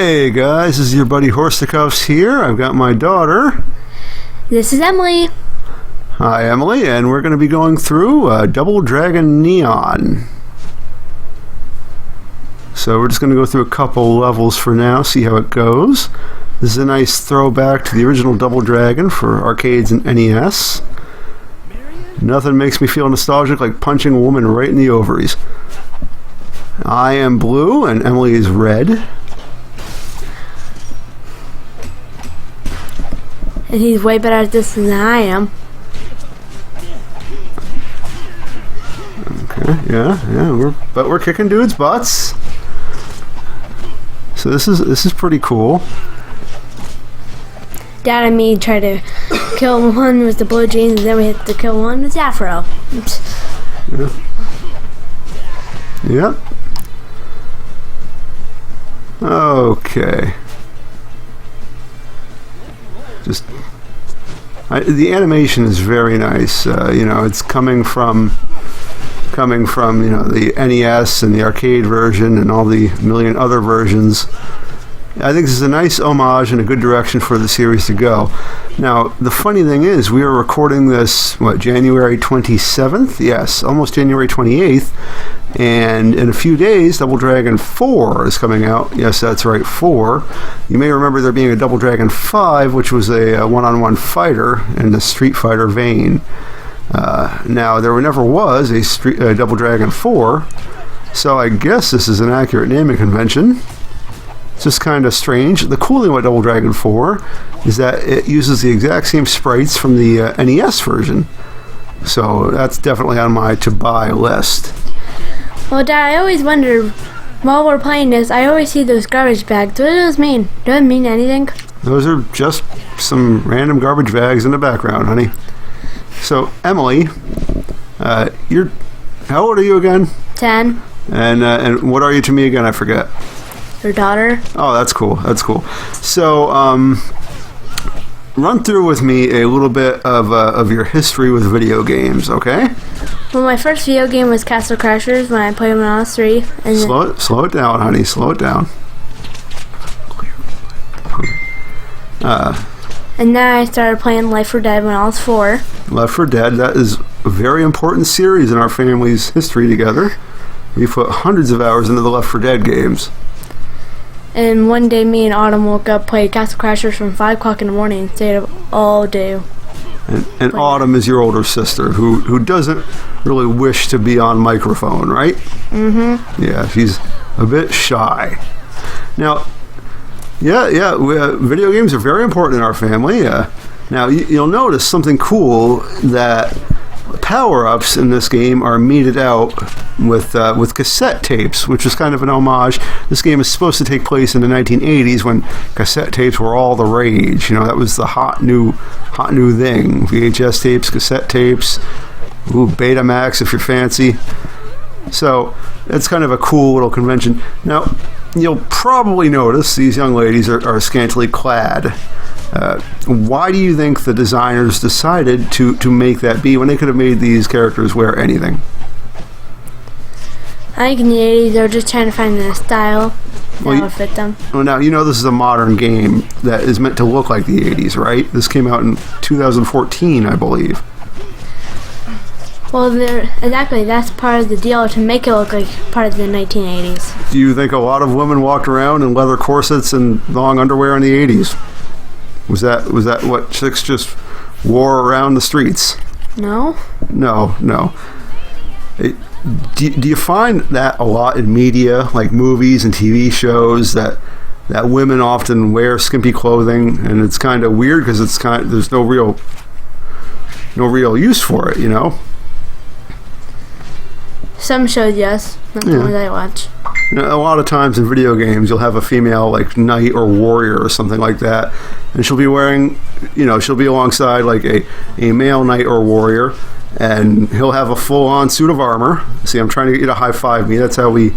Hey guys, this is your buddy Horsticuffs here. I've got my daughter. This is Emily. Hi Emily, and we're going to be going through Double Dragon Neon. So we're just going to go through a couple levels for now, see how it goes. This is a nice throwback to the original Double Dragon for arcades and NES. Nothing makes me feel nostalgic like punching a woman right in the ovaries. I am blue and Emily is red. And he's way better at this than I am. Okay, yeah, we're kicking dudes' butts. So this is pretty cool. Dad and me tried to kill one with the blue jeans, and then we had to kill one with Afro. Yep. Okay. The animation is very nice. It's coming from the NES and the arcade version and all the million other versions. I think this is a nice homage and a good direction for the series to go. Now, the funny thing is, we are recording this, January 27th? Yes, almost January 28th. And in a few days, Double Dragon 4 is coming out. Yes, that's right, 4. You may remember there being a Double Dragon 5, which was a one-on-one fighter in the Street Fighter vein. Now, there never was a Double Dragon 4, so I guess this is an accurate naming convention. It's just kind of strange. The cool thing about Double Dragon 4 is that it uses the exact same sprites from the NES version. So that's definitely on my to-buy list. Well, Dad, I always wonder, while we're playing this, I always see those garbage bags. What do those mean? Do it mean anything? Those are just some random garbage bags in the background, honey. So, Emily, how old are you again? 10. And what are you to me again? I forget. Your daughter. Oh, that's cool. That's cool. So, run through with me a little bit of your history with video games, okay? Well, my first video game was Castle Crashers when I played when I was 3. And slow it down, honey. Slow it down. And then I started playing Left 4 Dead when I was 4. Left 4 Dead, that is a very important series in our family's history together. We put hundreds of hours into the Left 4 Dead games. And one day me and Autumn woke up, played Castle Crashers from 5 o'clock in the morning, and stayed up all day. And Autumn is your older sister, who doesn't really wish to be on microphone, right? Mm-hmm. Yeah, she's a bit shy. Now, video games are very important in our family. Now, you'll notice something cool, that power-ups in this game are meted out with cassette tapes, which is kind of an homage. This game is supposed to take place in the 1980s when cassette tapes were all the rage. That was the hot new thing. VHS tapes, cassette tapes, Betamax if you're fancy. So it's kind of a cool little convention. Now, you'll probably notice these young ladies are scantily clad. Why do you think the designers decided to make that be when they could have made these characters wear anything? I think in the 80s they were just trying to find a style that would fit them. Well, now, this is a modern game that is meant to look like the 80s, right? This came out in 2014, I believe. Well, exactly. That's part of the deal, to make it look like part of the 1980s. Do you think a lot of women walked around in leather corsets and long underwear in the 80s? Was that what chicks just wore around the streets? No. No. Do you find that a lot in media, like movies and TV shows, that women often wear skimpy clothing, and it's kind of weird because there's no real use for it, Some shows, yes. Not the ones I watch. A lot of times in video games, you'll have a female like knight or warrior or something like that, and she'll be wearing, she'll be alongside like a male knight or warrior, and he'll have a full-on suit of armor. See, I'm trying to get you to high-five me. That's how we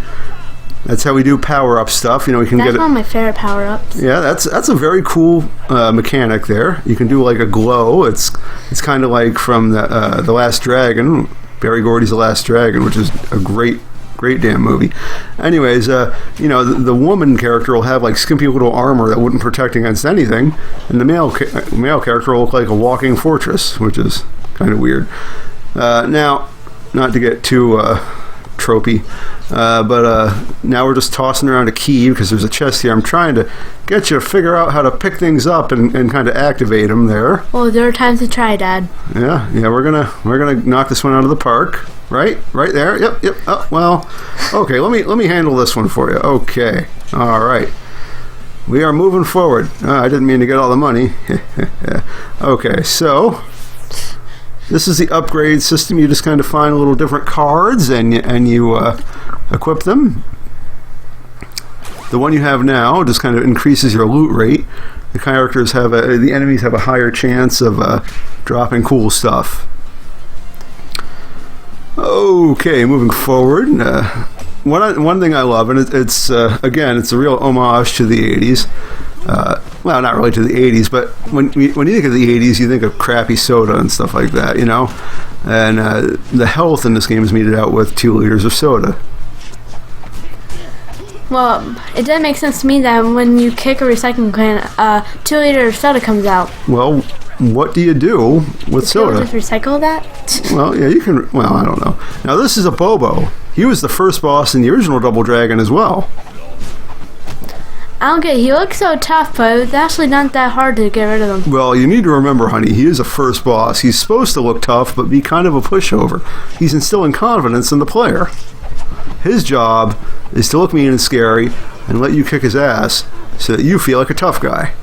do power-up stuff. We can That's one of my favorite power-ups. Yeah, that's a very cool mechanic there. You can do like a glow. It's kind of like from the Last Dragon. Barry Gordy's The Last Dragon, which is a great Great damn movie. Anyways, the woman character will have like skimpy little armor that wouldn't protect against anything, and the male character will look like a walking fortress, which is kind of weird. Now, not to get too tropey, but now we're just tossing around a key because there's a chest here. I'm trying to get you to figure out how to pick things up and kind of activate them there. Well, there are times to try, Dad. Yeah, we're gonna knock this one out of the park. Right there. Yep. Oh, well, okay. Let me handle this one for you. Okay. All right. We are moving forward. I didn't mean to get all the money. Okay, so this is the upgrade system. You just kind of find little different cards and you equip them. The one you have now just kind of increases your loot rate. The characters the enemies have a higher chance of dropping cool stuff. Okay, moving forward. One thing I love, and it's again, it's a real homage to the 80s. Well, not really to the 80s, but when you think of the 80s, you think of crappy soda and stuff like that, And the health in this game is meted out with 2 liters of soda. Well, it does make sense to me that when you kick a recycling can, 2 liter of soda comes out. Well, what do you do with soda? Just recycle that? Well, yeah, you can. Well, I don't know. Now, this is a Bobo. He was the first boss in the original Double Dragon as well. I don't get it. He looks so tough, but it's actually not that hard to get rid of him. Well, you need to remember, honey, he is a first boss. He's supposed to look tough, but be kind of a pushover. He's instilling confidence in the player. His job is to look mean and scary and let you kick his ass so that you feel like a tough guy.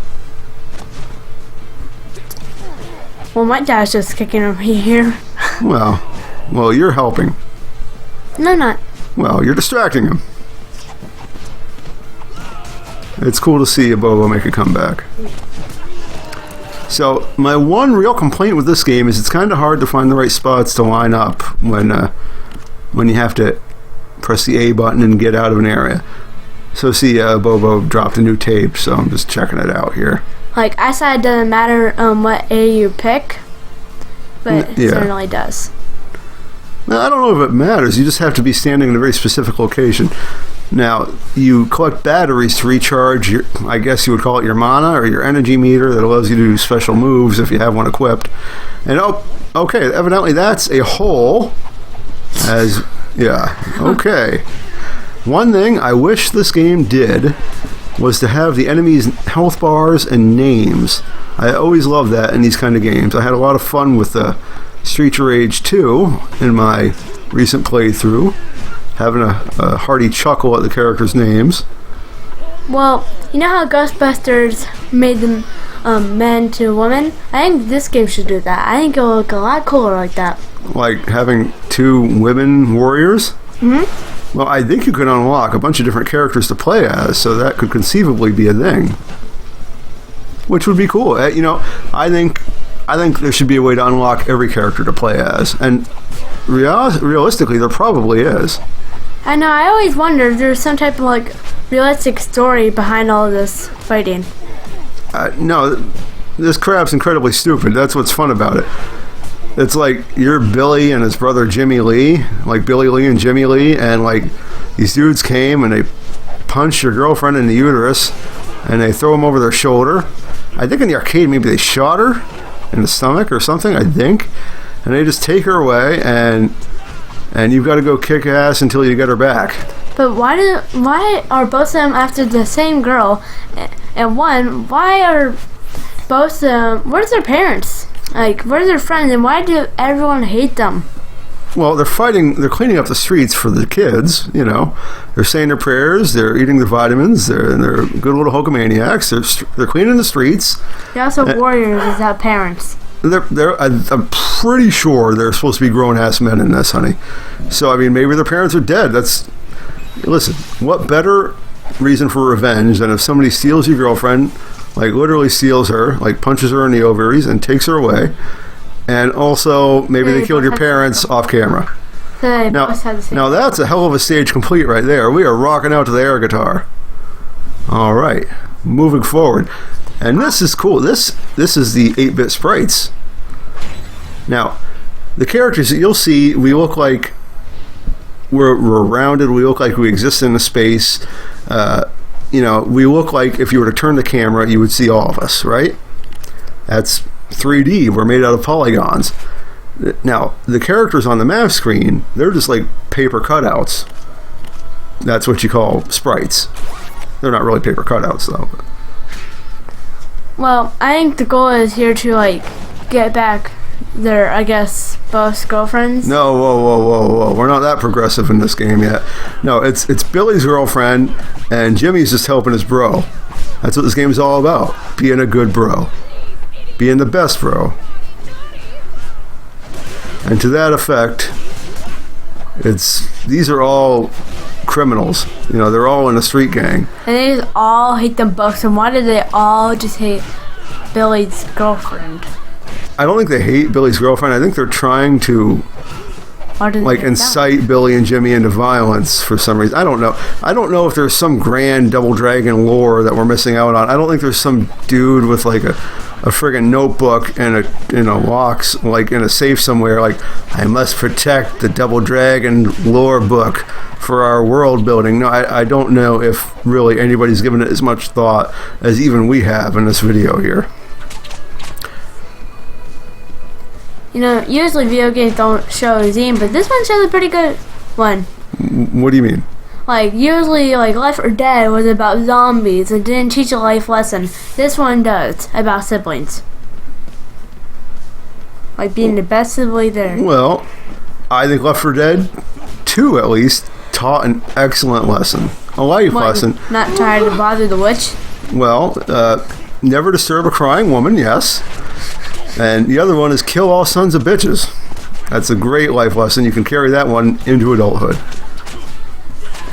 Well, my dad's just kicking over here. Well, you're helping. No, I'm not. Well, you're distracting him. It's cool to see a Bobo make a comeback. So, my one real complaint with this game is it's kind of hard to find the right spots to line up when you have to press the A button and get out of an area. So, see, Bobo dropped a new tape, so I'm just checking it out here. Like, I said it doesn't matter what A you pick, but it certainly does. Now, I don't know if it matters. You just have to be standing in a very specific location. Now, you collect batteries to recharge I guess you would call it your mana or your energy meter that allows you to do special moves if you have one equipped. And okay, evidently that's a hole. Okay. One thing I wish this game did was to have the enemies' health bars and names. I always love that in these kind of games. I had a lot of fun with Streets of Rage 2 in my recent playthrough, having a hearty chuckle at the characters' names. Well, you know how Ghostbusters made them men to women? I think this game should do that. I think it'll look a lot cooler like that. Like having 2 women warriors? Mm-hmm. Well, I think you could unlock a bunch of different characters to play as, so that could conceivably be a thing. Which would be cool. I think there should be a way to unlock every character to play as. And realistically, there probably is. I know, I always wonder if there's some type of realistic story behind all of this fighting. No, this crap's incredibly stupid. That's what's fun about it. It's like you're Billy and his brother Jimmy Lee, like Billy Lee and Jimmy Lee, and like these dudes came and they punched your girlfriend in the uterus and they throw him over their shoulder. I think in the arcade maybe they shot her in the stomach or something, I think. And they just take her away and you've got to go kick ass until you get her back. But why are both of them after the same girl? And why are both of them, where's their parents? Like, where's their friends, and why do everyone hate them? Well, they're cleaning up the streets for the kids, They're saying their prayers, they're eating their vitamins, they're good little Hulkamaniacs, they're cleaning the streets. They're also warriors without parents. I'm pretty sure they're supposed to be grown-ass men in this, honey. So, I mean, maybe their parents are dead. Listen, what better reason for revenge than if somebody steals your girlfriend, like literally steals her, like punches her in the ovaries and takes her away, and also maybe they killed your parents off camera. Now that's a hell of a stage complete right there. We are rocking out to the air guitar. All right, moving forward. And this is cool. This is the 8-bit sprites. Now, the characters that you'll see, we look like we're rounded. We look like we exist in a space. We look like if you were to turn the camera, you would see all of us, right? That's 3D. We're made out of polygons. Now, the characters on the map screen, they're just like paper cutouts. That's what you call sprites. They're not really paper cutouts, though. Well, I think the goal is here to get back their, I guess, both girlfriends. No, whoa. We're not that progressive in this game yet. No, it's Billy's girlfriend, and Jimmy's just helping his bro. That's what this game is all about. Being a good bro. Being the best bro. And to that effect, these are all criminals. They're all in a street gang. And they just all hate them both. And why did they all just hate Billy's girlfriend? I don't think they hate Billy's girlfriend. I think they're trying to incite Billy and Jimmy into violence for some reason. I don't know. I don't know if there's some grand Double Dragon lore that we're missing out on. I don't think there's some dude with a friggin' notebook and a locks in a safe somewhere. I must protect the Double Dragon lore book for our world building. No, I don't know if really anybody's given it as much thought as even we have in this video here. Usually video games don't show a zine, but this one shows a pretty good one. What do you mean? Usually, Left 4 Dead was about zombies and didn't teach a life lesson. This one does, about siblings. Being the best sibling there. Well, I think Left 4 Dead 2, at least, taught an excellent lesson. A life lesson. Not trying to bother the witch? Well, never disturb a crying woman, yes. And the other one is kill all sons of bitches. That's a great life lesson. You can carry that one into adulthood.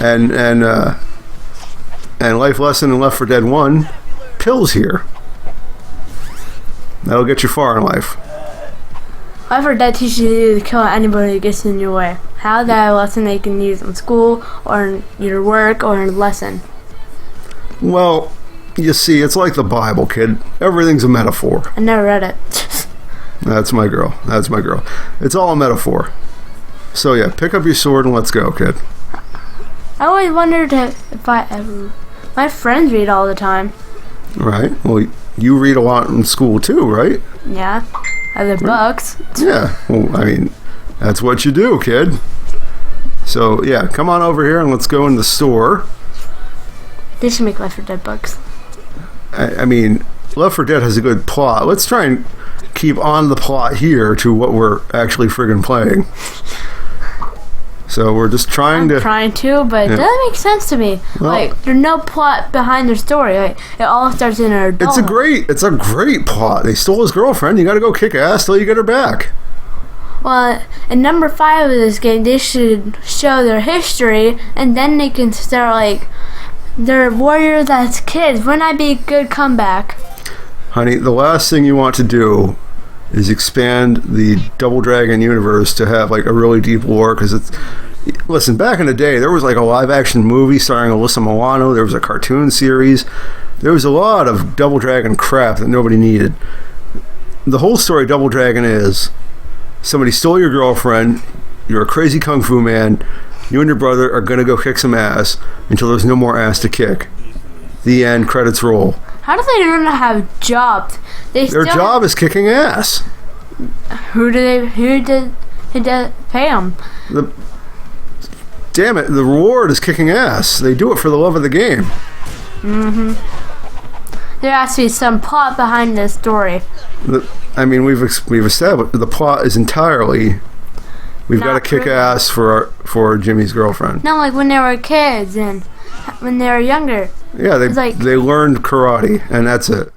And life lesson in Left 4 Dead 1, pills here. That'll get you far in life. Left 4 Dead teaches you to kill anybody that gets in your way. How that lesson they can use in school or in your work or in a lesson. Well, you see, it's like the Bible, kid. Everything's a metaphor. I never read it. That's my girl. It's all a metaphor. So yeah, pick up your sword and let's go, kid. I always wondered if my friends read all the time. Right. Well, you read a lot in school too, right? Yeah. Other books. Yeah. Well, that's what you do, kid. So yeah, come on over here and let's go in the store. They should make Left 4 Dead books. Left 4 Dead has a good plot. Let's try and keep on the plot here to what we're actually friggin' playing. So we're just trying to, but it doesn't make sense to me. Well, there's no plot behind their story. It all starts in our adulthood. It's a great plot. They stole his girlfriend. You got to go kick ass till you get her back. Well, in number 5 of this game, they should show their history, and then they can start they're warriors as kids. Wouldn't that be a good comeback? Honey, the last thing you want to do is expand the Double Dragon universe to have a really deep lore, because listen, back in the day there was a live action movie starring Alyssa Milano, there was a cartoon series, there was a lot of Double Dragon crap that nobody needed. The whole story of Double Dragon is somebody stole your girlfriend, you're a crazy kung fu man, you and your brother are gonna go kick some ass until there's no more ass to kick. The end, credits roll. How do they learn to have jobs? Their job is kicking ass. Who did pay them? Damn it, the reward is kicking ass. They do it for the love of the game. Mm-hmm. There has to be some plot behind this story. We've established the plot is entirely we've got to kick ass for Jimmy's girlfriend. Not like when they were kids and when they were younger. Yeah, they learned karate, and that's it.